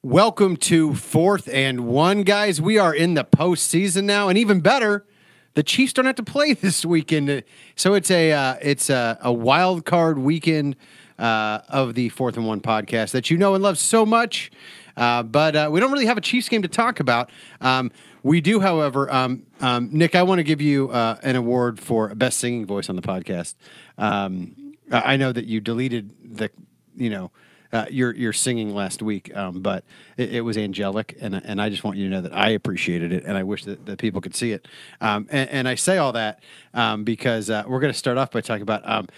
Welcome to 4th and 1, guys. We are in the postseason now, and even better, the Chiefs don't have to play this weekend. So it's a wild card weekend of the 4th and 1 podcast that you know and love so much. But we don't really have a Chiefs game to talk about. We do, however, Nick, I want to give you an award for best singing voice on the podcast. I know that you deleted your singing last week, but it was angelic, and I just want you to know that I appreciated it, and I wish that people could see it. And I say all that because we're going to start off by talking about.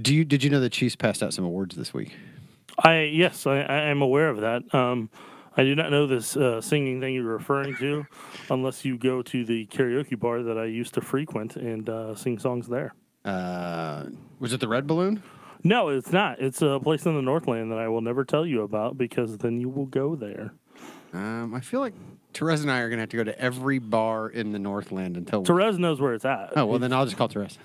Did you know the Chiefs passed out some awards this week? Yes, I am aware of that. I do not know this singing thing you're referring to, unless you go to the karaoke bar that I used to frequent and sing songs there. Was it the Red Balloon? No, it's not. It's a place in the Northland that I will never tell you about because then you will go there. I feel like Therese and I are going to have to go to every bar in the Northland until... Therese knows where it's at. Oh, well, then I'll just call Therese.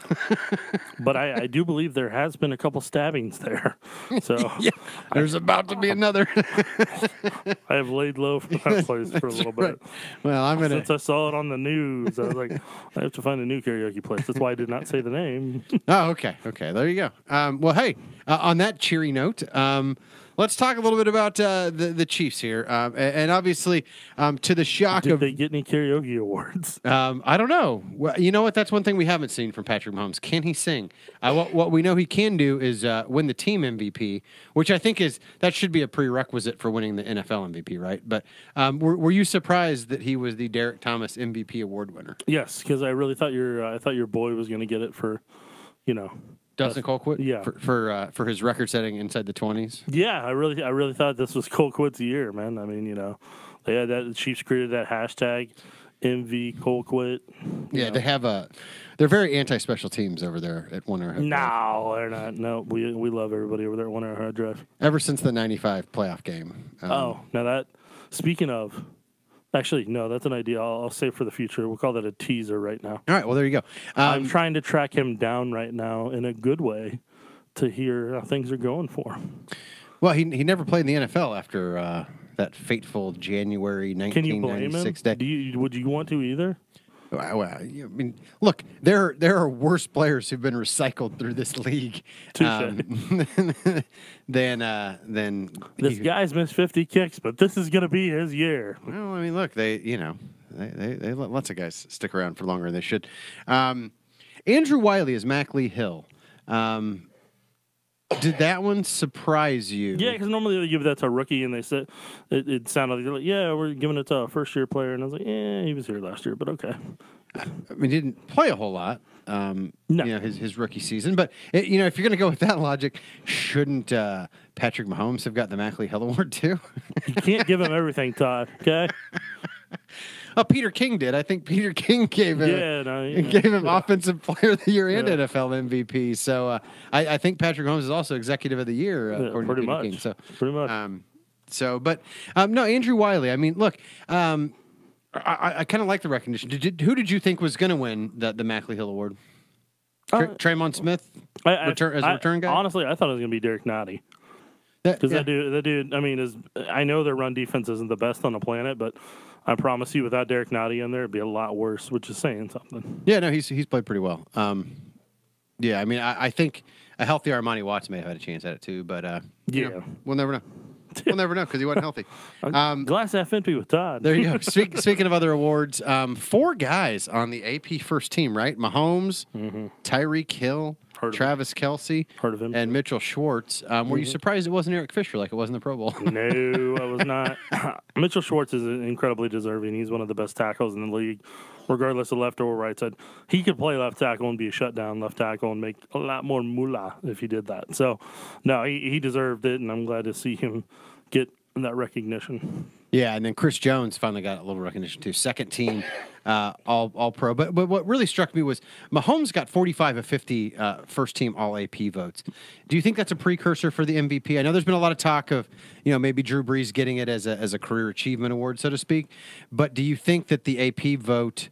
But I do believe there has been a couple stabbings there. So yeah, there's about to be another. I have laid low from that place for a little bit. Right. Well, Since I saw it on the news, I was like, I have to find a new karaoke place. That's why I did not say the name. Oh, okay. Okay, there you go. Well, hey, on that cheery note, let's talk a little bit about the Chiefs here. And obviously, to the shock Did of... they get any karaoke awards? I don't know. Well, you know what? That's one thing we haven't seen from Patrick Mahomes. Can he sing? What we know he can do is win the team MVP, which I think that should be a prerequisite for winning the NFL MVP, right? But were you surprised that he was the Derek Thomas MVP award winner? Yes, because I really thought your boy was going to get it for, Dustin Colquitt? Yeah. For his record-setting inside the 20s? Yeah, I really thought this was Colquitt's year, man. I mean, they had that. The Chiefs created that hashtag, MV Colquitt. Yeah, they have they're very anti-special teams over there at One Arrowhead. No, they're not. No, we love everybody over there at One Arrowhead Drive. Ever since the 95 playoff game. Speaking of... Actually, no, that's an idea. I'll save for the future. We'll call that a teaser right now. All right, well, there you go. I'm trying to track him down right now in a good way to hear how things are going for him. Well, he never played in the NFL after that fateful January 1996 day. Can you blame him? Would you want to either? Well, I mean, look, there are worse players who've been recycled through this league than this guy's missed 50 kicks, but this is going to be his year. Well, I mean, look, they let lots of guys stick around for longer than they should. Andrew Wiley is Mackley Hill. Did that one surprise you? Yeah, because normally they give that to a rookie, and they said it sounded like, yeah, we're giving it to a first-year player, and I was like, yeah, he was here last year, but okay. I mean, he didn't play a whole lot, no. His rookie season. But, if you're going to go with that logic, shouldn't Patrick Mahomes have got the Mackley Hill Award too? You can't give him everything, Todd, okay? Oh, Peter King did. I think Peter King gave him Offensive Player of the Year and NFL MVP. So I think Patrick Mahomes is also Executive of the Year, according to Peter King. So pretty much. No, Andrew Wiley. I mean, look, I kind of like the recognition. Who did you think was going to win the Mackley Hill Award? Traymon Smith as a return guy? Honestly, I thought it was going to be Derek Nottie. Because that dude, I mean, I know their run defense isn't the best on the planet, but I promise you, without Derek Nottie in there, it'd be a lot worse, which is saying something. Yeah, no, he's played pretty well. Yeah, I mean, I think a healthy Armani Watts may have had a chance at it too, but we'll never know. We'll never know because he wasn't healthy. Glass half empty with Todd. There you go. Speaking of other awards, 4 guys on the AP first team, right? Mahomes, Tyreek Hill, Travis Kelce, and Mitchell Schwartz. Were you surprised it wasn't Eric Fisher like it was in the Pro Bowl? No, I was not. Mitchell Schwartz is incredibly deserving. He's one of the best tackles in the league, regardless of left or right side. He could play left tackle and be a shutdown left tackle and make a lot more moolah if he did that. So, no, he deserved it, and I'm glad to see him get that recognition. Yeah, and then Chris Jones finally got a little recognition too. Second team all pro. But what really struck me was Mahomes got 45 of 50 first team all AP votes. Do you think that's a precursor for the MVP? I know there's been a lot of talk of, maybe Drew Brees getting it as a career achievement award, so to speak. But do you think that the AP vote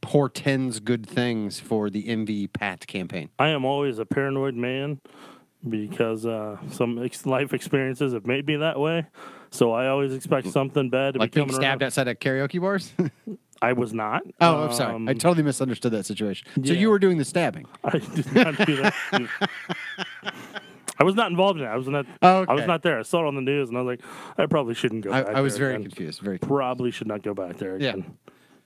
portends good things for the MV Pat campaign? I am always a paranoid man because some life experiences have made me that way. So I always expect something bad to Like be being coming stabbed around. outside of karaoke bars? I was not. Oh, I'm sorry. I totally misunderstood that situation. So yeah. you were doing the stabbing. I did not do that. I was not involved in it. I was not. Oh, okay. I was not there. I saw it on the news, and I was like, I probably shouldn't go back there. I was very again. confused. Very Probably should not go back there again.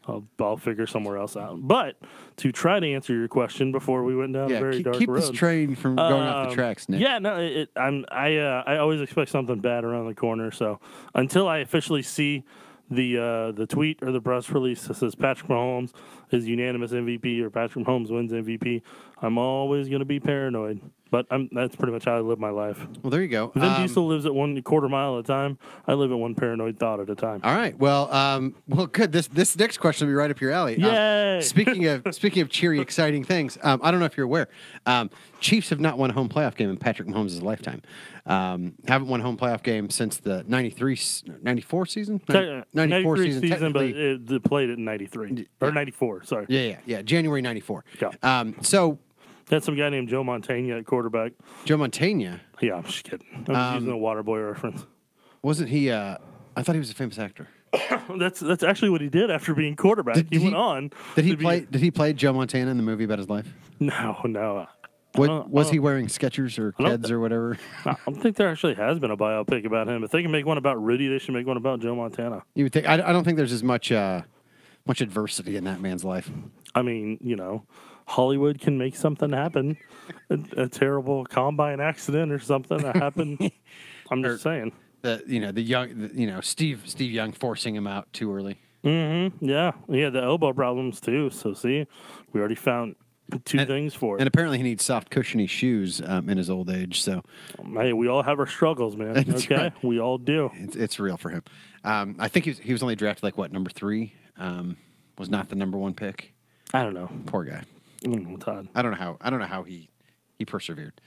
Yeah. I'll figure somewhere else out. But to try to answer your question before we went down a very dark keep road. this train from going off the tracks, Nick. Yeah, no, I always expect something bad around the corner. So until I officially see the tweet or the press release that says Patrick Mahomes is unanimous MVP or Patrick Mahomes wins MVP, I'm always going to be paranoid. But that's pretty much how I live my life. Well, there you go. Vin Diesel lives at 1/4 mile at a time. I live at one paranoid thought at a time. All right. Well, good. This next question will be right up your alley. Yay! Speaking of cheery, exciting things, I don't know if you're aware, Chiefs have not won a home playoff game in Patrick Mahomes' lifetime. Haven't won a home playoff game since the 94 season? 94 season, but it played it in 93. Or 94, sorry. Yeah. January 94. Yeah. So... That's some guy named Joe Montana at quarterback. Joe Montana? Yeah, I'm just kidding. I was using a Waterboy reference. Wasn't he... I thought he was a famous actor. That's actually what he did after being quarterback. He went on. Did he play Joe Montana in the movie about his life? No. Was he wearing Skechers or Keds or whatever? I don't think there actually has been a biopic about him. If they can make one about Rudy, they should make one about Joe Montana. You would think. I don't think there's as much adversity in that man's life. I mean, Hollywood can make something happen. A terrible combine accident or something that happened. I'm just saying. Steve Young forcing him out too early. Mm-hmm. Yeah. He had the elbow problems too. So see, we already found two things for it. And apparently he needs soft, cushiony shoes in his old age. So, hey, we all have our struggles, man. Okay, right. We all do. It's real for him. I think he was only drafted number 3. Was not the number 1 pick. I don't know. Poor guy. Todd. I don't know how he persevered.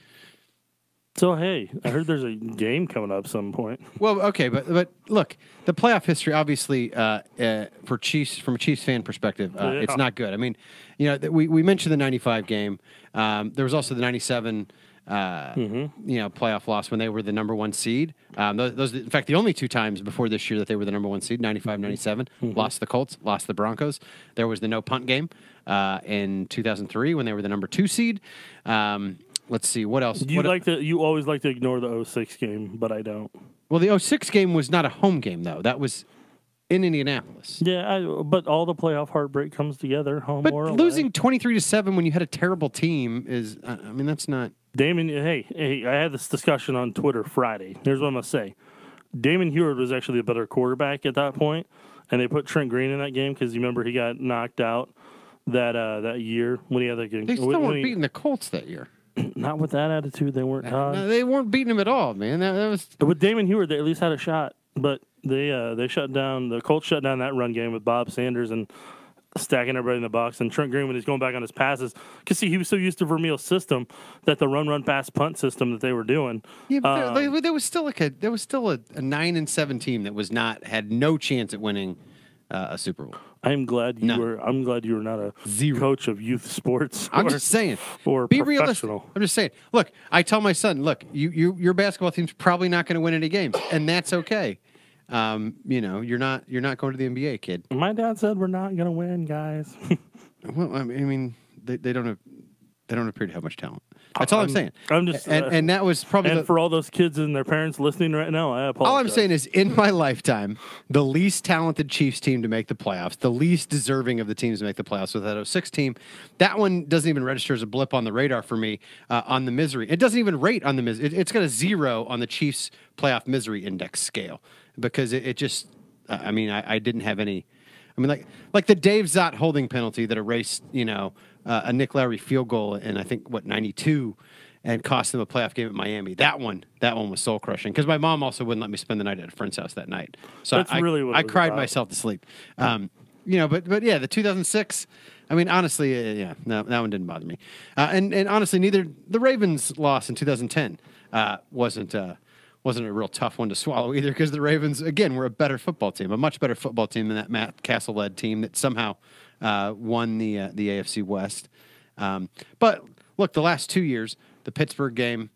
So hey, I heard there's a game coming up some point. Well, okay, but look, the playoff history obviously from a Chiefs fan perspective, it's not good. I mean, we mentioned the 95 game. There was also the 97 playoff loss when they were the number 1 seed. Those in fact the only 2 times before this year that they were the number 1 seed, 95, 97, lost the Colts, lost the Broncos. There was the no punt game in 2003 when they were the number 2 seed. Let's see, what else? You always like to ignore the 06 game, but I don't. Well, the 06 game was not a home game though. That was in Indianapolis. Yeah, but all the playoff heartbreak comes together, home or away. But losing 23-7 when you had a terrible team is, that's not. Damon, hey, I had this discussion on Twitter Friday. Here's what I'm going to say. Damon Heward was actually a better quarterback at that point, and they put Trent Green in that game because you remember he got knocked out that year when he had that game. They still weren't beating the Colts that year. Not with that attitude. They weren't. No, they weren't beating him at all, man. That was. With Damon Heward, they at least had a shot, but they shut down. The Colts shut down that run game with Bob Sanders and stacking everybody in the box. And Trent Green, when he's going back on his passes, because he was so used to Vermeil's system that the run pass punt system that they were doing. Yeah, but there was still a 9-7 team that had no chance at winning a Super Bowl. I'm glad you were not a coach of youth sports. I'm just saying. Or be professional. realistic. I'm just saying. Look, I tell my son, look, your basketball team's probably not going to win any games, and that's okay. You're not going to the NBA, kid. My dad said we're not going to win, guys. Well, I mean, they don't appear to have much talent. That's all I'm saying. I'm just and that was probably for all those kids and their parents listening right now, I apologize. All I'm saying is, in my lifetime, the least talented Chiefs team to make the playoffs, the least deserving of the teams to make the playoffs was that 06 team. That one doesn't even register as a blip on the radar for me on the misery. It doesn't even rate on the misery. It's got a 0 on the Chiefs playoff misery index scale because it just. I didn't have any. I mean, like the Dave Zott holding penalty that erased, a Nick Lowry field goal in, I think, 92 and cost them a playoff game at Miami. That one was soul crushing because my mom also wouldn't let me spend the night at a friend's house that night. So that's really what I cried myself to sleep. But yeah, the 2006. I mean, honestly, no, that one didn't bother me. And honestly, neither the Ravens' loss in 2010 wasn't a real tough one to swallow either because the Ravens, again, were a better football team, a much better football team than that Matt Castle-led team that somehow won the AFC West. But look, the last 2 years, the Pittsburgh game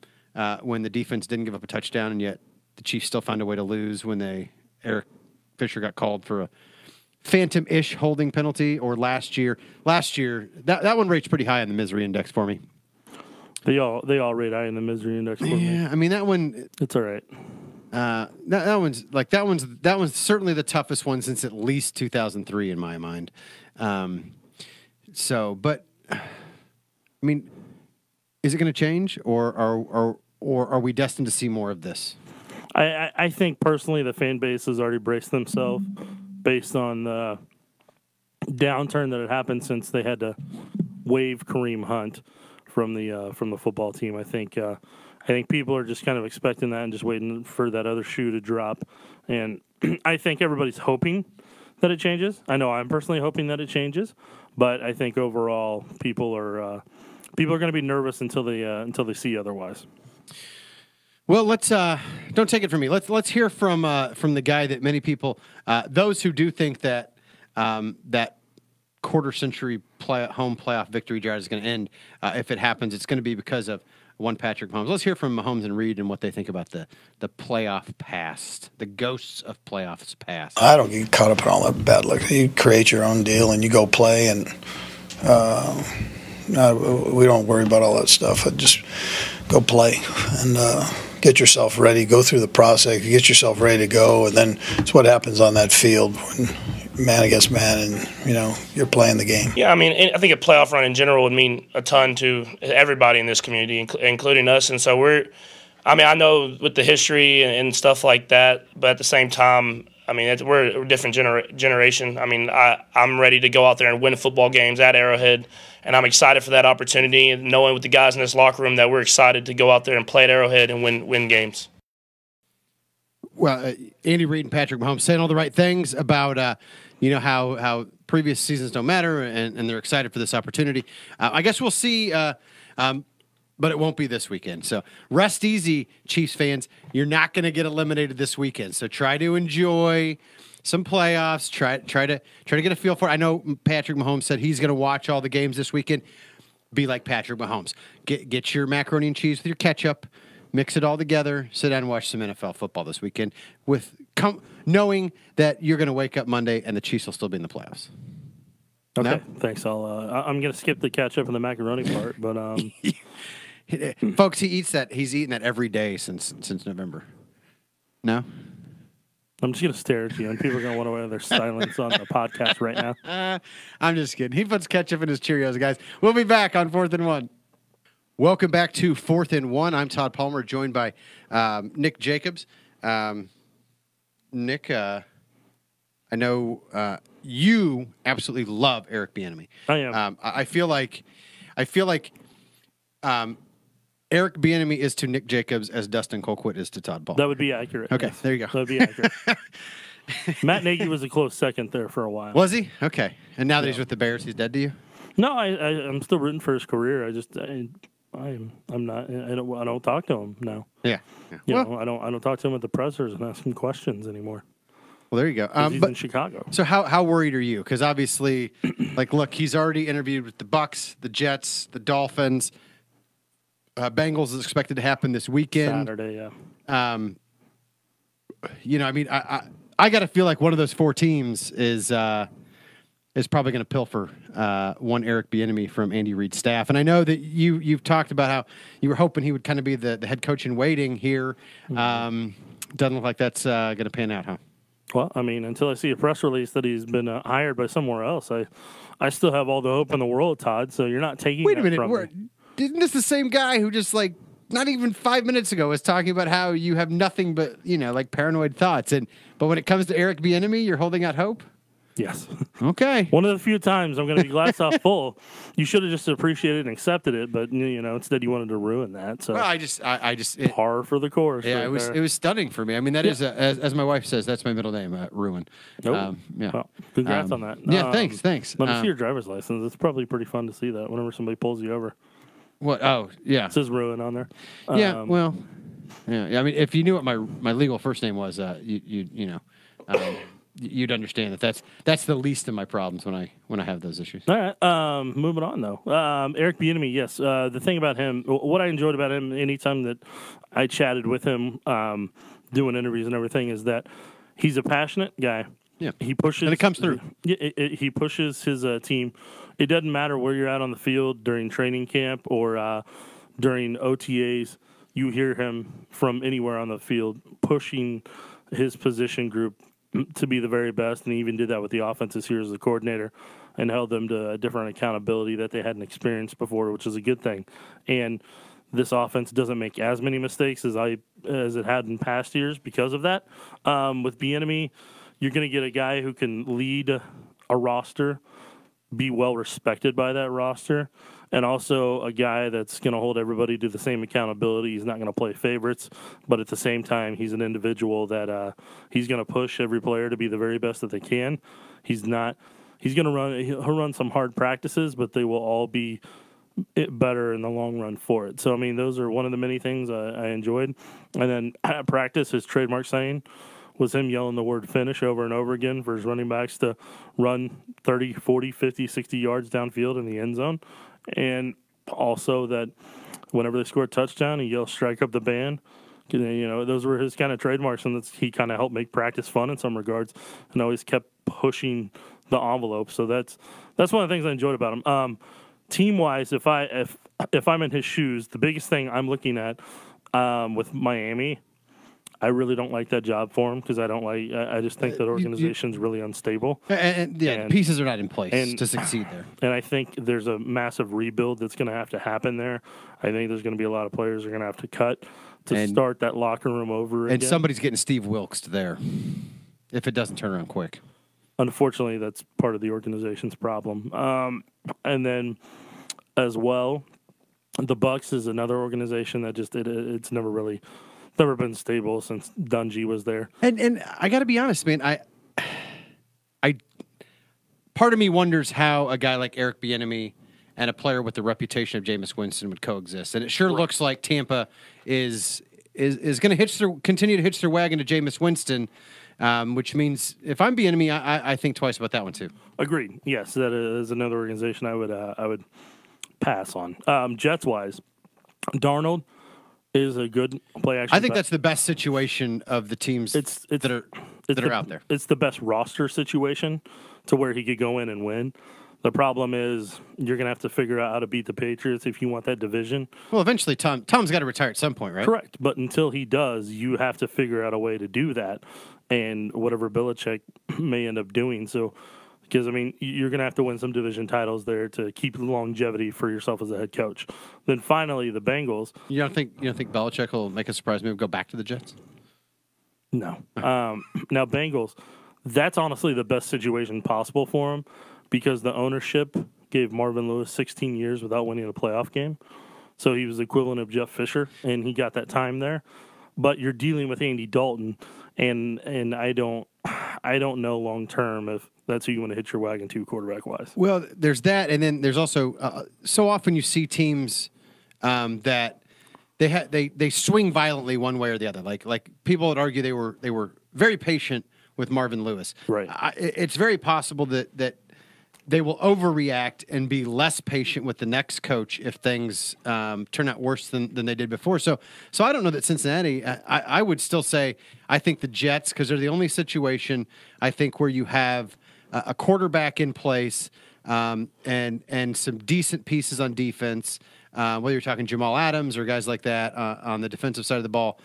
when the defense didn't give up a touchdown and yet the Chiefs still found a way to lose when Eric Fisher got called for a phantom-ish holding penalty, or last year that one rates pretty high on the misery index for me. They all rate high in the misery index for me. Yeah, I mean that one. It's all right. That one's certainly the toughest one since at least 2003 in my mind. But I mean, is it going to change, or are we destined to see more of this? I think personally the fan base has already braced themselves based on the downturn that had happened since they had to waive Kareem Hunt from the football team. I think people are just kind of expecting that and just waiting for that other shoe to drop. And I think everybody's hoping that it changes. I know I'm personally hoping that it changes, but I think overall people are going to be nervous until they see otherwise. Well, let's don't take it from me. Let's hear from the guy that many people, those who do think that that quarter-century home playoff victory drought is going to end. If it happens, it's going to be because of one Patrick Mahomes. Let's hear from Mahomes and Reed and what they think about the playoff past, the ghosts of playoffs past. I don't get caught up in all that bad luck. You create your own deal and you go play, and we don't worry about all that stuff. I just go play and get yourself ready, go through the process, get yourself ready to go, and then it's what happens on that field when man against man, and you're playing the game. Yeah, I mean, I think a playoff run in general would mean a ton to everybody in this community, including us. And so I know with the history and stuff like that, but at the same time, I mean, we're a different generation. I mean, I'm ready to go out there and win football games at Arrowhead, and I'm excited for that opportunity, and knowing with the guys in this locker room that we're excited to go out there and play at Arrowhead and win games. Well, Andy Reid and Patrick Mahomes saying all the right things about how previous seasons don't matter, and they're excited for this opportunity. I guess we'll see, but it won't be this weekend. So rest easy, Chiefs fans. You're not going to get eliminated this weekend. So try to enjoy some playoffs. Try to get a feel for it. I know Patrick Mahomes said he's going to watch all the games this weekend. Be like Patrick Mahomes. Get your macaroni and cheese with your ketchup. Mix it all together. Sit down and watch some NFL football this weekend knowing that you're going to wake up Monday and the Chiefs will still be in the playoffs. Okay, No? thanks. I'm going to skip the ketchup and the macaroni part, but folks, he's eaten that every day since November. No? I'm just going to stare at you, and people are going to wonder why there's silence on the podcast right now. I'm just kidding. He puts ketchup in his Cheerios, guys. We'll be back on 4th and 1. Welcome back to 4th and 1. I'm Todd Palmer, joined by Nick Jacobs. Nick, I know you absolutely love Eric Bieniemy. I am. I feel like Eric Bieniemy is to Nick Jacobs as Dustin Colquitt is to Todd Palmer. That would be accurate. Okay, yes. there you go. That would be accurate. Matt Nagy was a close second there for a while. Was he? Okay. And now that he's with the Bears, he's dead to you? No, I'm still rooting for his career. I'm not. I don't talk to him now. Yeah. I don't talk to him at the pressers and ask him questions anymore. Well, there you go. He's in Chicago. So how worried are you? Because obviously, look, he's already interviewed with the Bucs, the Jets, the Dolphins. Bengals is expected to happen this weekend. Saturday, yeah. I got to feel like one of those four teams is probably going to pilfer one Eric Bieniemy from Andy Reid's staff. And I know that you've talked about how you were hoping he would kind of be the head coach in waiting here. Doesn't look like that's going to pan out, huh? Well, I mean, until I see a press release that he's been hired by somewhere else, I still have all the hope in the world, Todd. So you're not taking Wait a minute. from me. Isn't this the same guy who just not even 5 minutes ago was talking about how you have nothing but paranoid thoughts, but when it comes to Eric Bieniemy, you're holding out hope? Yes. Okay. One of the few times I'm going to be glass half full. You should have just appreciated and accepted it, but instead you wanted to ruin that. So well, I just par for the course. Yeah, right it was stunning for me. I mean, that is as my wife says, that's my middle name, Ruin. Nope. Yeah. Well, congrats on that. Yeah, thanks. Let me see your driver's license. It's probably pretty fun to see that whenever somebody pulls you over. What? Oh, yeah. It says Ruin on there. Yeah. Well. Yeah. I mean, if you knew what my legal first name was, you'd understand that's the least of my problems when I have those issues. All right. Moving on though. Eric Bieniemy. Yes. The thing about him, what I enjoyed about him, anytime that I chatted with him, doing interviews and everything is that he's a passionate guy. Yeah, he pushes, and it comes through. He pushes his team. It doesn't matter where you're at on the field during training camp or during OTAs. You hear him from anywhere on the field pushing his position group to be the very best, and he even did that with the offense this year as the coordinator and held them to a different accountability that they hadn't experienced before, which is a good thing. And this offense doesn't make as many mistakes as it had in past years because of that. With Bieniemy, you're going to get a guy who can lead a roster, be well respected by that roster, and also a guy that's going to hold everybody to the same accountability. He's not going to play favorites, but at the same time, he's an individual that he's going to push every player to be the very best that they can. He's going to he'll run some hard practices, but they will all be better in the long run for it. So, I mean, those are one of the many things I enjoyed. And then at practice, his trademark saying was him yelling the word finish over and over again for his running backs to run 30, 40, 50, 60 yards downfield in the end zone. And also that whenever they score a touchdown, he yells strike up the band. You know, those were his kind of trademarks, and he kind of helped make practice fun in some regards and always kept pushing the envelope. So that's one of the things I enjoyed about him. Team-wise, if I'm in his shoes, the biggest thing I'm looking at with Miami, I really don't like that job for him because I just think that organization's really unstable. And pieces are not in place to succeed there. And I think there's a massive rebuild that's going to happen there. I think there's going to be a lot of players that are going to have to cut to start that locker room over again. And somebody's getting Steve Wilkes there if it doesn't turn around quick. Unfortunately, that's part of the organization's problem. And then as well, the Bucs is another organization that just it's never been stable since Dungy was there. And I got to be honest, man. I part of me wonders how a guy like Eric Bieniemy and a player with the reputation of Jameis Winston would coexist. And it sure looks like Tampa is going to continue to hitch their wagon to Jameis Winston, which means if I'm Bieniemy, I think twice about that one too. Agreed. Yes, that is another organization I would pass on. Jets wise, Darnold is a good play action. I think that's the best situation of the teams that are out there. It's the best roster situation to where he could go in and win. The problem is you're going to have to figure out how to beat the Patriots if you want that division. Well, eventually Tom's got to retire at some point, right? Correct. But until he does, you have to figure out a way to do that, and whatever Belichick may end up doing. So, because, I mean, you're going to have to win some division titles there to keep longevity for yourself as a head coach. Then finally, the Bengals. You don't think Belichick will make a surprise move, go back to the Jets? No. Now, Bengals, that's honestly the best situation possible for him because the ownership gave Marvin Lewis 16 years without winning a playoff game. So he was the equivalent of Jeff Fisher, and he got that time there. But you're dealing with Andy Dalton, and I don't know long term if that's who you want to hit your wagon to quarterback wise. Well, there's that, and then there's also so often you see teams that they swing violently one way or the other. Like people would argue they were very patient with Marvin Lewis. Right. It's very possible that they will overreact and be less patient with the next coach if things turn out worse than they did before. So I don't know that Cincinnati. I would still say I think the Jets, because they're the only situation I think where you have a quarterback in place and some decent pieces on defense. Whether you're talking Jamal Adams or guys like that on the defensive side of the ball.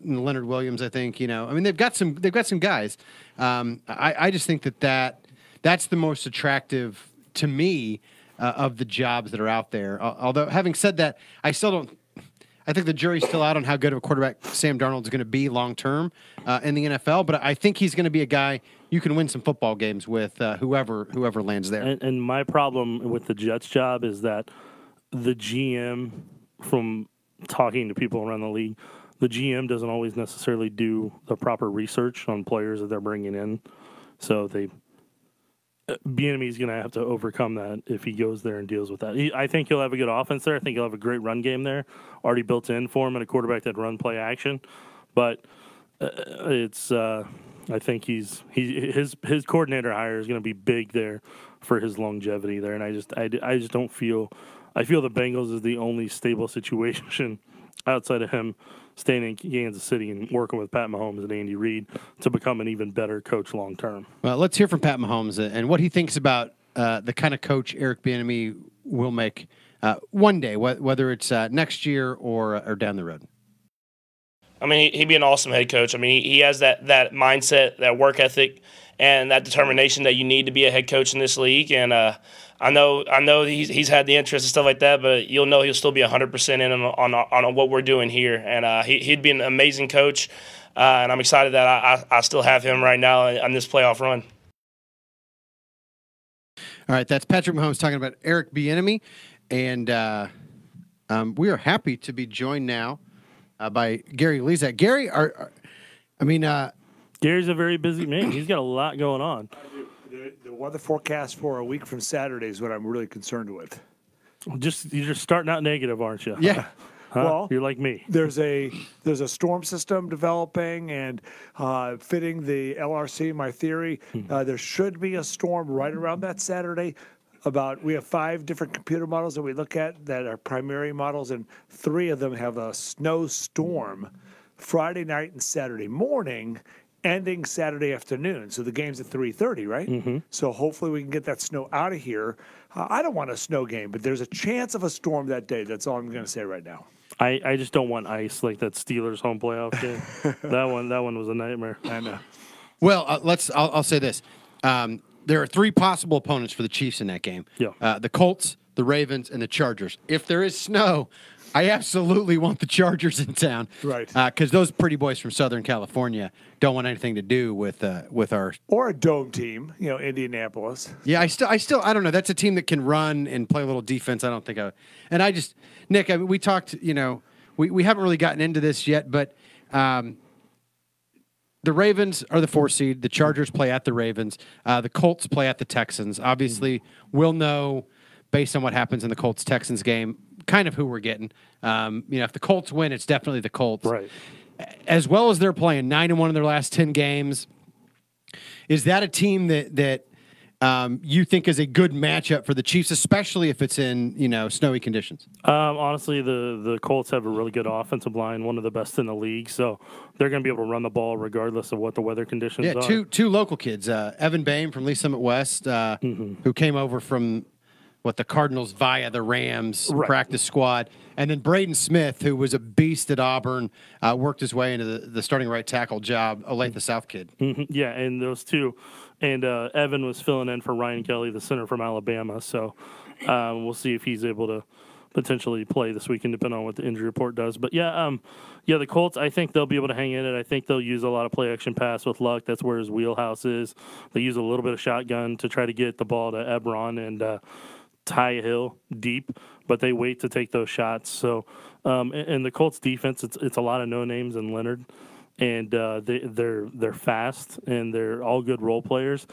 Leonard Williams, I think. I mean, they've got some guys. I just think that's the most attractive to me of the jobs that are out there. Although, having said that, I still don't. I think the jury's still out on how good of a quarterback Sam Darnold is going to be long term in the NFL. But I think he's going to be a guy you can win some football games with whoever lands there. And my problem with the Jets job is that the GM, from talking to people around the league, the GM doesn't always necessarily do the proper research on players that they're bringing in. So Bieniemy is going to have to overcome that if he goes there and deals with that. I think he'll have a good offense there. I think he'll have a great run game there, already built in for him, and a quarterback that run play action. But I think his coordinator hire is going to be big there for his longevity there. And I just don't feel. I feel the Bengals is the only stable situation outside of him staying in Kansas City and working with Pat Mahomes and Andy Reid to become an even better coach long term. Well, let's hear from Pat Mahomes and what he thinks about the kind of coach Eric Bieniemy will make one day, whether it's next year or down the road. I mean, he'd be an awesome head coach. I mean, he has that mindset, that work ethic, and that determination that you need to be a head coach in this league. And I know he's had the interest and stuff like that, but you'll know he'll still be 100% in on what we're doing here. And he'd be an amazing coach. And I'm excited that I still have him right now on this playoff run. All right, that's Patrick Mahomes talking about Eric Bieniemy, and we are happy to be joined now by Gary Lezak. Gary, Gary's a very busy man. He's got a lot going on. The weather forecast for a week from Saturday is what I'm really concerned with. You're just starting out negative, aren't you? Yeah. Huh? Well, you're like me. There's a storm system developing and fitting the LRC. My theory, there should be a storm right around that Saturday. We have 5 different computer models that we look at that are primary models, and 3 of them have a snowstorm Friday night and Saturday morning, ending Saturday afternoon. So the game's at 3:30, right? Mm-hmm. So hopefully we can get that snow out of here. I don't want a snow game, but there's a chance of a storm that day. That's all I'm going to say right now. I just don't want ice like that Steelers home playoff game. that one was a nightmare. I know. Well, I'll say this. There are 3 possible opponents for the Chiefs in that game. Yeah. The Colts, the Ravens, and the Chargers. If there is snow, I absolutely want the Chargers in town. Right. Because those pretty boys from Southern California don't want anything to do with our. Or a dome team, Indianapolis. Yeah, I don't know. That's a team that can run and play a little defense. I don't think Nick, we talked, we haven't really gotten into this yet, but the Ravens are the 4 seed. The Chargers play at the Ravens. The Colts play at the Texans. Obviously, we'll know based on what happens in the Colts-Texans game kind of who we're getting. If the Colts win, it's definitely the Colts. Right. As well as they're playing 9-1 in their last 10 games. Is that a team that you think is a good matchup for the Chiefs, especially if it's in snowy conditions? Honestly, the Colts have a really good offensive line, one of the best in the league, so they're going to be able to run the ball regardless of what the weather conditions are. Yeah, two local kids, Evan Boehm from Lee Summit West, who came over from the Cardinals via the Rams practice squad, and then Braden Smith, who was a beast at Auburn, worked his way into the starting right tackle job, Olathe South kid. Mm-hmm. Yeah, and those two. And Evan was filling in for Ryan Kelly, the center from Alabama. So we'll see if he's able to potentially play this weekend, depending on what the injury report does. But the Colts, I think they'll be able to hang in it. I think they'll use a lot of play action pass with Luck. That's where his wheelhouse is. They use a little bit of shotgun to try to get the ball to Ebron and Ty Hill deep, but they wait to take those shots. So, and the Colts defense, it's a lot of no names and Leonard. And they're fast and they're all good role players.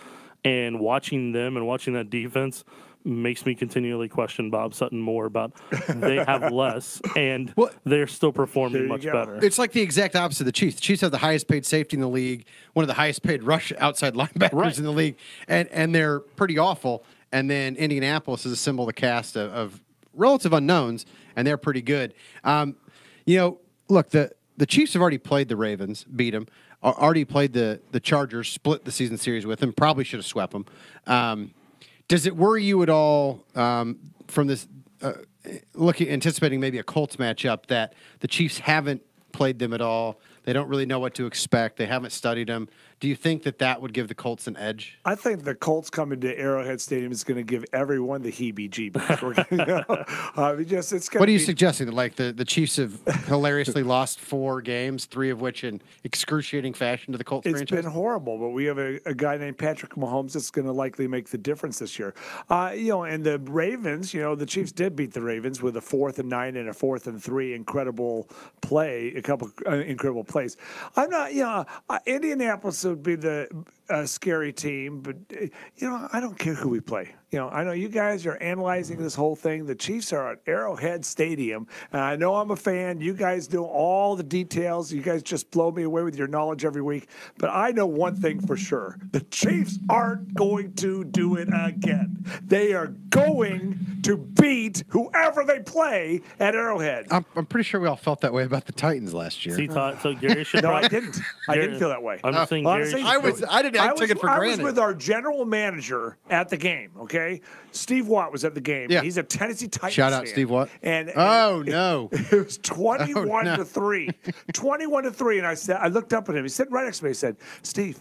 And watching them and watching that defense makes me continually question Bob Sutton more about they have less and they're still performing much better. It's like the exact opposite of the Chiefs. The Chiefs have the highest paid safety in the league, one of the highest paid rush outside linebackers in the league, and they're pretty awful. And then Indianapolis is a symbol of the cast of relative unknowns, and they're pretty good. Look, the Chiefs have already played the Ravens, beat them. Already played the Chargers, split the season series with them. Probably should have swept them. Does it worry you at all from this anticipating maybe a Colts matchup that the Chiefs haven't played them at all? They don't really know what to expect. They haven't studied them. Do you think that would give the Colts an edge? I think the Colts coming to Arrowhead Stadium is going to give everyone the heebie-jeebies. What are you suggesting? That like the Chiefs have hilariously lost 4 games, 3 of which in excruciating fashion to the Colts franchise? It's been horrible, but we have a guy named Patrick Mahomes that's going to likely make the difference this year. And the Ravens, the Chiefs did beat the Ravens with a 4th and 9 and a 4th and 3 incredible play, a couple incredible plays. I'm not, Indianapolis would be the scary team, but I don't care who we play. I know you guys are analyzing this whole thing. The Chiefs are at Arrowhead Stadium, and I know I'm a fan. You guys know all the details. You guys just blow me away with your knowledge every week. But I know one thing for sure. The Chiefs aren't going to do it again. They are going to beat whoever they play at Arrowhead. I'm pretty sure we all felt that way about the Titans last year. See, Todd, so Gary should. No, I didn't. I didn't feel that way. I'm just saying, Gary. Honestly, I took it for granted. I was with our general manager at the game, okay? Steve Watt was at the game. Yeah. He's a Tennessee Titans Shout out fan. Steve Watt. And oh, no. It was 21 no. to 3. 21 to 3. And I looked up at him. He's sitting right next to me. He said, Steve,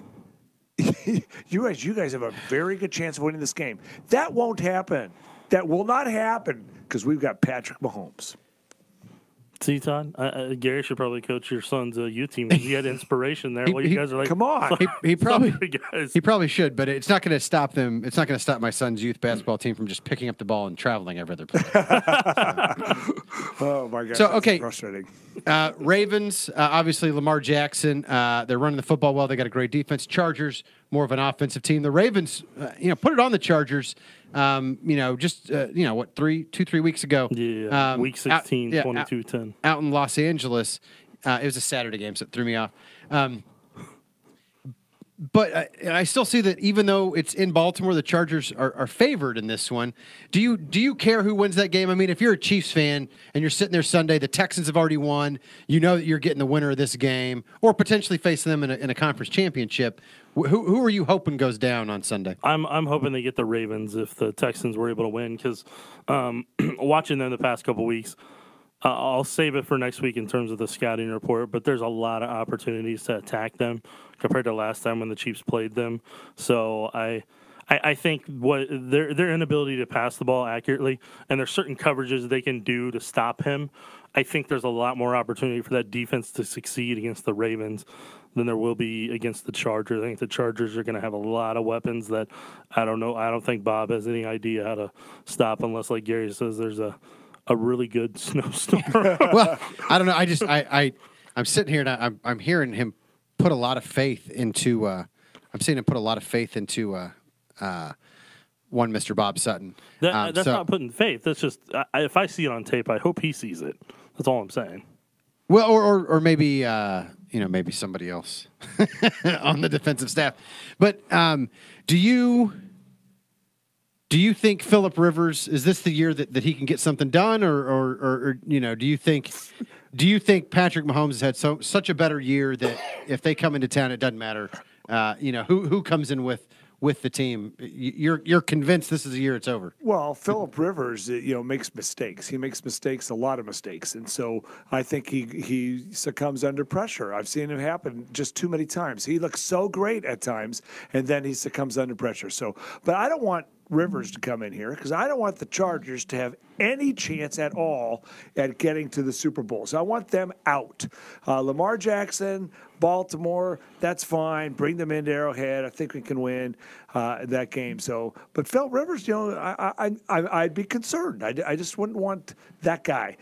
you guys have a very good chance of winning this game. That won't happen. That will not happen because we've got Patrick Mahomes. See, Todd, Gary should probably coach your son's youth team. He had inspiration there. Well, you guys are like, come on. He guys. probably should, but it's not going to stop them. It's not going to stop my son's youth basketball team from just picking up the ball and traveling every other place. Oh my God! So okay, frustrating. Ravens, obviously Lamar Jackson. They're running the football well. They got a great defense. Chargers, more of an offensive team. The Ravens, put it on the Chargers. Just what 3 weeks ago. Yeah, week 16, 22-10. Out in Los Angeles. It was a Saturday game, so it threw me off. But I still see that even though it's in Baltimore, the Chargers are favored in this one. Do you care who wins that game? I mean, if you're a Chiefs fan and you're sitting there Sunday, the Texans have already won. You know that you're getting the winner of this game, or potentially facing them in a conference championship. Who are you hoping goes down on Sunday? I'm hoping they get the Ravens if the Texans were able to win, because watching them the past couple weeks, I'll save it for next week in terms of the scouting report, but there's a lot of opportunities to attack them compared to last time when the Chiefs played them. So I think what their inability to pass the ball accurately, and there's certain coverages they can do to stop him. I think there's a lot more opportunity for that defense to succeed against the Ravens than there will be against the Chargers. I think the Chargers are going to have a lot of weapons that I don't know. I don't think Bob has any idea how to stop unless, like Gary says, there's a really good snowstorm. Well, I don't know. I'm sitting here and I'm hearing him put a lot of faith into. I'm seeing him put a lot of faith into one Mr. Bob Sutton. That's not putting faith. That's just if I see it on tape, I hope he sees it. That's all I'm saying. Well, or maybe maybe somebody else on the defensive staff. But do you think Phillip Rivers, is this the year that he can get something done, or do you think Patrick Mahomes has had such a better year that if they come into town, it doesn't matter, who comes in with the team? You're convinced this is the year it's over? Well, Phillip Rivers, makes mistakes. He makes mistakes, a lot of mistakes, and so I think he succumbs under pressure. I've seen it happen just too many times. He looks so great at times, and then he succumbs under pressure. So, but I don't want Rivers to come in here because I don't want the Chargers to have any chance at all at getting to the Super Bowl. So I want them out. Lamar Jackson, Baltimore, that's fine. Bring them into Arrowhead. I think we can win that game. So, but Phil Rivers, I'd be concerned. I just wouldn't want that guy.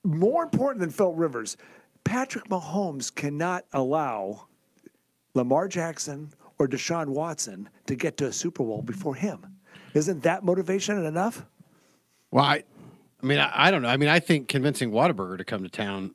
More important than Phil Rivers, Patrick Mahomes cannot allow Lamar Jackson or Deshaun Watson to get to a Super Bowl before him. Isn't that motivation enough? Well, I don't know. I mean, I think convincing Whataburger to come to town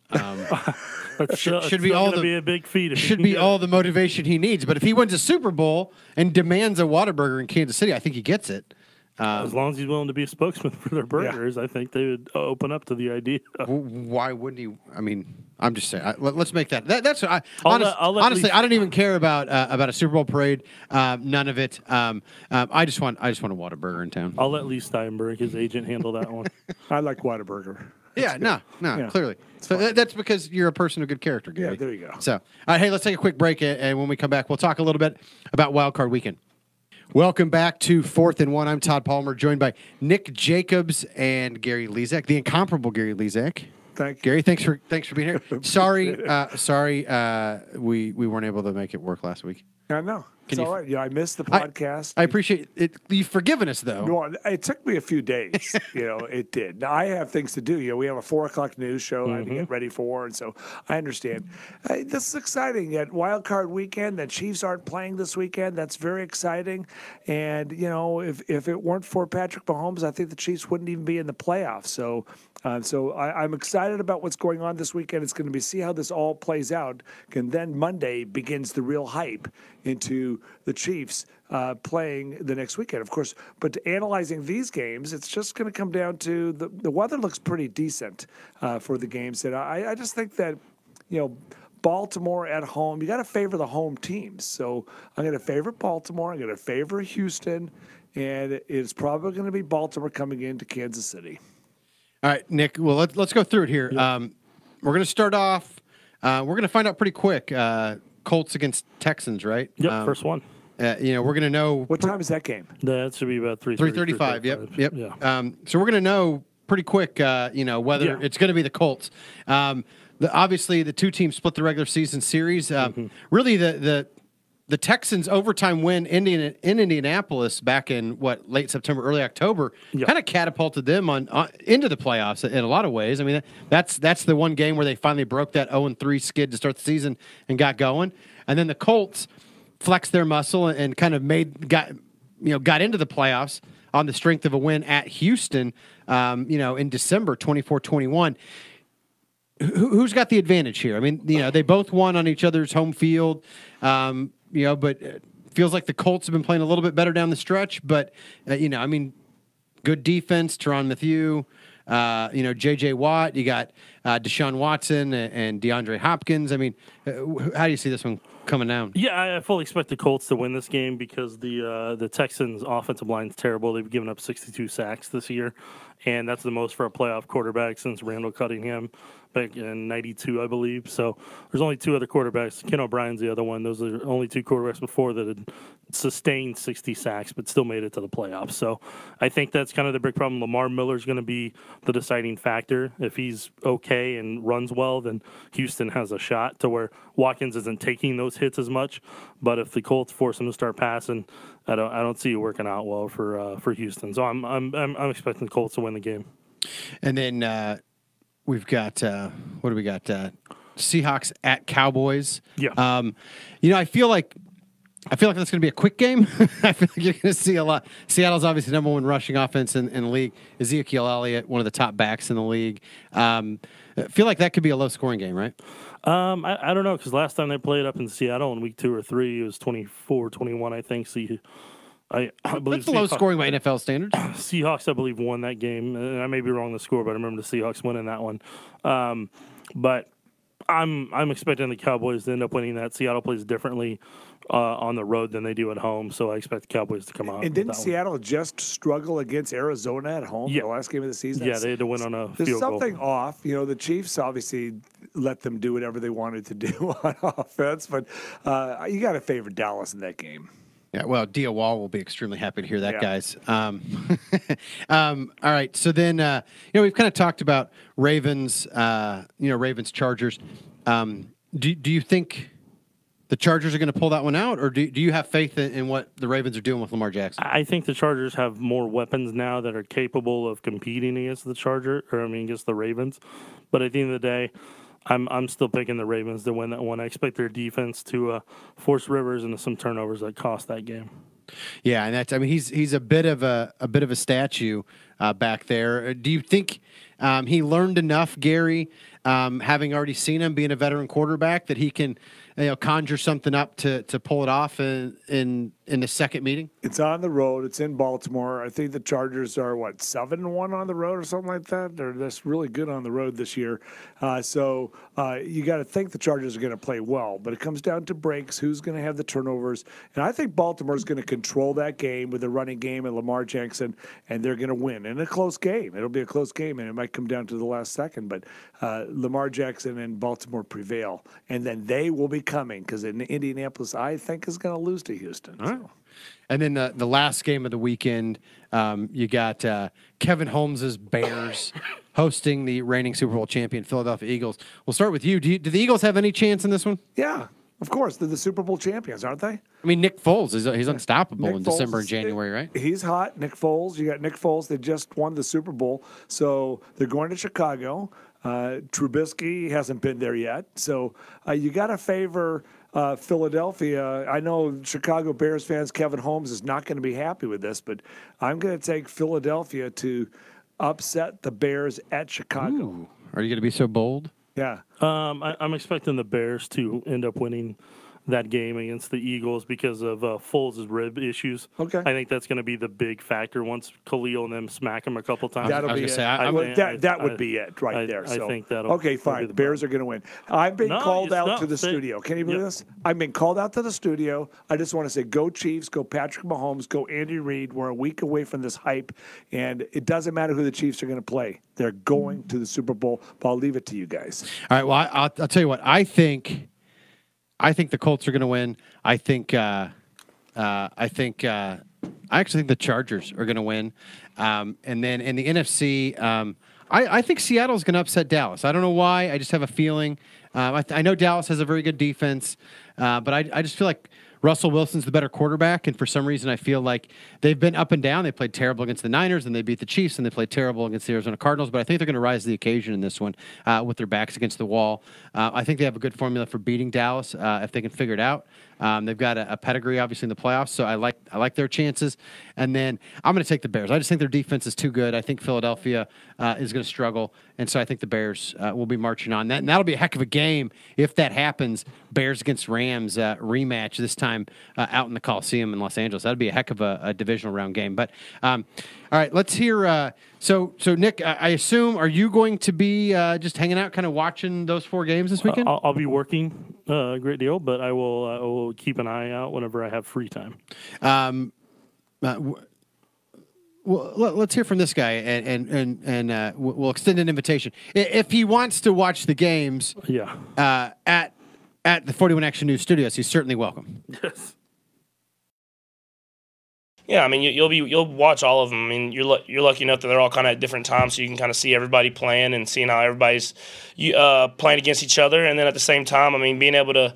should be all be a big feat. Should be all the motivation he needs. But if he wins a Super Bowl and demands a Whataburger in Kansas City, I think he gets it. As long as he's willing to be a spokesman for their burgers, I think they would open up to the idea. Why wouldn't he? I mean, I'm just saying. Let's make that. That's honestly, I don't even care about a Super Bowl parade. None of it. I just want a Whataburger in town. I'll let Lee Steinberg, his agent, handle that one. I like Whataburger. Clearly. So that's because you're a person of good character, Gary. Yeah, there you go. So, all right, hey, let's take a quick break, and when we come back, we'll talk a little bit about Wild Card Weekend. Welcome back to 4th and 1. I'm Todd Palmer, joined by Nick Jacobs and Gary Lezak, the incomparable Gary Lezak. Thank you. Gary, thanks for being here. Sorry, we weren't able to make it work last week. I know. It's all right. Yeah, I missed the podcast. I appreciate it. You've forgiven us, though. Well, it took me a few days. It did. Now, I have things to do. We have a 4:00 news show I have to get ready for, and so I understand. This is exciting. At Wild Card Weekend, the Chiefs aren't playing this weekend. That's very exciting. And, if it weren't for Patrick Mahomes, I think the Chiefs wouldn't even be in the playoffs. So I'm excited about what's going on this weekend. It's going to be see how this all plays out. And then Monday begins the real hype into the Chiefs playing the next weekend, of course. But analyzing these games, it's just going to come down to the weather looks pretty decent for the games. And I just think that, Baltimore at home, you got to favor the home teams. So I'm going to favor Baltimore. I'm going to favor Houston. And it's probably going to be Baltimore coming into Kansas City. All right, Nick. Well, let's go through it here. Yep. We're going to start off. We're going to find out pretty quick. Colts against Texans, right? Yep, first one. We're going to know. What time is that game? That should be about 3:35. Yep. Yeah. So we're going to know pretty quick, whether it's going to be the Colts. Obviously, the two teams split the regular season series. Really, the Texans' overtime win in Indianapolis back in late September, early October, kind of catapulted them into the playoffs in a lot of ways. I mean, that's the one game where they finally broke that 0-3 skid to start the season and got going. And then the Colts flexed their muscle and kind of got into the playoffs on the strength of a win at Houston, in December 24-21. Who's got the advantage here? I mean, they both won on each other's home field. But it feels like the Colts have been playing a little bit better down the stretch. But, good defense, Tyrann Mathieu, J.J. Watt. You got Deshaun Watson and DeAndre Hopkins. I mean, how do you see this one coming down? Yeah, I fully expect the Colts to win this game because the Texans' offensive line is terrible. They've given up 62 sacks this year, and that's the most for a playoff quarterback since Randall Cunningham back in '92, I believe. So there's only two other quarterbacks. Ken O'Brien's the other one. Those are the only two quarterbacks before that had sustained 60 sacks but still made it to the playoffs. So I think that's kind of the big problem. Lamar Miller's going to be the deciding factor. If he's okay and runs well, then Houston has a shot to where Watkins isn't taking those hits as much. But if the Colts force him to start passing, I don't see it working out well for Houston. So I'm expecting the Colts to win the game. And then we've got what do we got? Seahawks at Cowboys. Yeah. I feel like that's going to be a quick game. I feel like you're going to see a lot. Seattle's obviously number one rushing offense in the league. Ezekiel Elliott, one of the top backs in the league. I feel like that could be a low-scoring game, right? I don't know, because last time they played up in Seattle in week 2 or 3, it was 24-21, I think. So I believe that's low scoring by NFL standards. Seahawks, I believe, won that game. And I may be wrong the score, but I remember the Seahawks winning that one. But I'm expecting the Cowboys to end up winning that. Seattle plays differently on the road than they do at home, so I expect the Cowboys to come out. And didn't Seattle just struggle against Arizona at home the last game of the season? Yeah, they had to win on a field goal. There's something off. The Chiefs obviously let them do whatever they wanted to do on offense, but you got to favor Dallas in that game. Yeah, well, Dia Wall will be extremely happy to hear that, guys. All right, so then we've kind of talked about Ravens, Ravens Chargers. Do you think the Chargers are going to pull that one out, or do you have faith in what the Ravens are doing with Lamar Jackson? I think the Chargers have more weapons now that are capable of competing against against the Ravens. But at the end of the day, I'm still picking the Ravens to win that one. I expect their defense to force Rivers into some turnovers that cost that game. Yeah, and he's a bit of a statue back there. Do you think he learned enough, Gary, having already seen him being a veteran quarterback, that he can conjure something up to pull it off in the second meeting? It's on the road. It's in Baltimore. I think the Chargers are 7-1 on the road or something like that. They're just really good on the road this year. So you got to think the Chargers are going to play well, but it comes down to breaks. Who's going to have the turnovers? And I think Baltimore is going to control that game with the running game and Lamar Jackson, and they're going to win in a close game. It'll be a close game, and it might come down to the last second. But Lamar Jackson and Baltimore prevail, and then they will be coming, because in Indianapolis, I think, is going to lose to Houston. All right. And then the last game of the weekend, you got Kevin Holmes' Bears hosting the reigning Super Bowl champion Philadelphia Eagles. We'll start with you. Do the Eagles have any chance in this one? Yeah, of course. They're the Super Bowl champions, aren't they? I mean, Nick Foles he's unstoppable Nick in Foles December and January, right? He's hot. Nick Foles. You got Nick Foles. They just won the Super Bowl, so they're going to Chicago. Trubisky hasn't been there yet, so you got to favor Philadelphia. I know Chicago Bears fans, Kevin Holmes is not going to be happy with this, but I'm going to take Philadelphia to upset the Bears at Chicago. Ooh. Are you going to be so bold? Yeah. I'm expecting the Bears to end up winning that game against the Eagles because of Foles' rib issues. Okay. I think that's going to be the big factor once Khalil and them smack him a couple times. That'll be it. That would be it right there. I So. think that'll Okay, fine. The Bears are going to win. I've been called out to the say- studio. Can you believe this? I've been called out to the studio. I just want to say, go Chiefs, go Patrick Mahomes, go Andy Reid. We're a week away from this hype, and it doesn't matter who the Chiefs are going to play. They're going to the Super Bowl. But I'll leave it to you guys. All right. Well, I'll tell you what. I think the Colts are going to win. I actually think the Chargers are going to win. And then in the NFC, I think Seattle's going to upset Dallas. I don't know why. I just have a feeling. I know Dallas has a very good defense, but I just feel like Russell Wilson's the better quarterback, and for some reason I feel like they've been up and down. They played terrible against the Niners, and they beat the Chiefs, and they played terrible against the Arizona Cardinals, but I think they're going to rise to the occasion in this one with their backs against the wall. I think they have a good formula for beating Dallas if they can figure it out. They've got a pedigree, obviously, in the playoffs, so I like their chances. And then I'm going to take the Bears. I just think their defense is too good. I think Philadelphia is going to struggle, and so I think the Bears will be marching on. And that'll be a heck of a game if that happens. Bears against Rams rematch this time out in the Coliseum in Los Angeles. That'd be a heck of a divisional round game. But all right, let's hear. So Nick, I assume, are you going to be just hanging out, kind of watching those 4 games this weekend? I'll be working a great deal, but I will keep an eye out whenever I have free time. Well, let's hear from this guy, and we'll extend an invitation if he wants to watch the games. Yeah. At the 41 Action News Studios, he's certainly welcome. Yes. Yeah, I mean, you'll watch all of them. I mean, you're lucky enough that they're all kind of at different times, so you can kind of see everybody playing and seeing how everybody's playing against each other. And then at the same time, I mean, being able to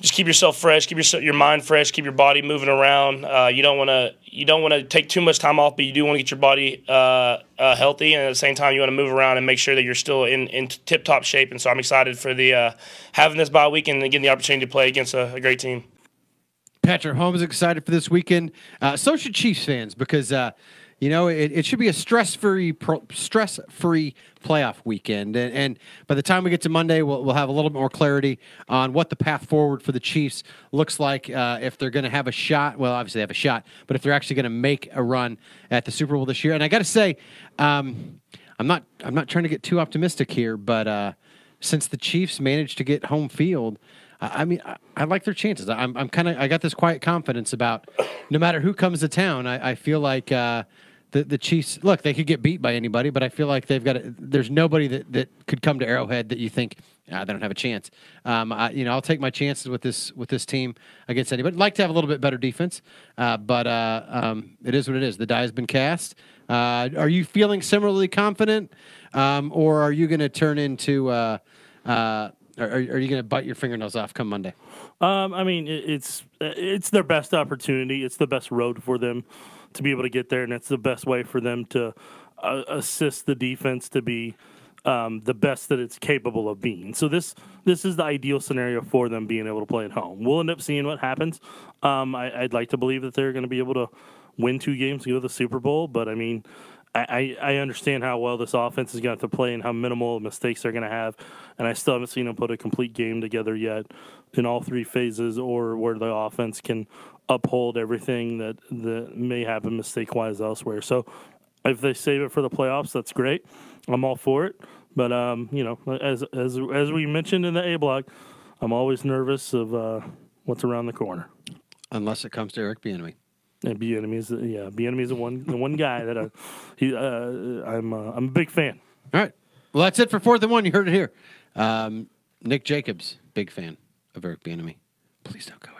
just keep yourself fresh, keep your mind fresh, keep your body moving around. You don't want to take too much time off, but you do want to get your body healthy, and at the same time, you want to move around and make sure that you're still in tip-top shape. And so I'm excited for the having this bye week and getting the opportunity to play against a great team. Patrick Holmes is excited for this weekend. So should Chiefs fans, because it should be a stress-free playoff weekend. And by the time we get to Monday, we'll have a little bit more clarity on what the path forward for the Chiefs looks like. If they're going to have a shot, well, obviously they have a shot, but if they're actually going to make a run at the Super Bowl this year. And I got to say, I'm not trying to get too optimistic here, but since the Chiefs managed to get home field, I mean, I like their chances. I got this quiet confidence about no matter who comes to town. I feel like the Chiefs, look, they could get beat by anybody, but I feel like there's nobody that could come to Arrowhead that you think they don't have a chance. I'll take my chances with this team against anybody. I'd like to have a little bit better defense, but it is what it is. The die has been cast. Are you feeling similarly confident, or are you going to turn into? Are you going to bite your fingernails off come Monday? I mean, it's their best opportunity. It's the best road for them to be able to get there, and it's the best way for them to assist the defense to be the best that it's capable of being. So this is the ideal scenario for them being able to play at home. We'll end up seeing what happens. I'd like to believe that they're going to be able to win 2 games to go to the Super Bowl, but I mean, I understand how well this offense is going to have to play and how minimal mistakes they're going to have, and I still haven't seen them put a complete game together yet in all 3 phases, or where the offense can uphold everything that may happen mistake-wise elsewhere. So if they save it for the playoffs, that's great. I'm all for it. But as we mentioned in the A block, I'm always nervous of what's around the corner. Unless it comes to Eric Bieniemy. And Bieniemy's the one guy that I'm a big fan. All right. Well, that's it for 4th and 1. You heard it here. Nick Jacobs, big fan of Eric Bieniemy. Please don't go.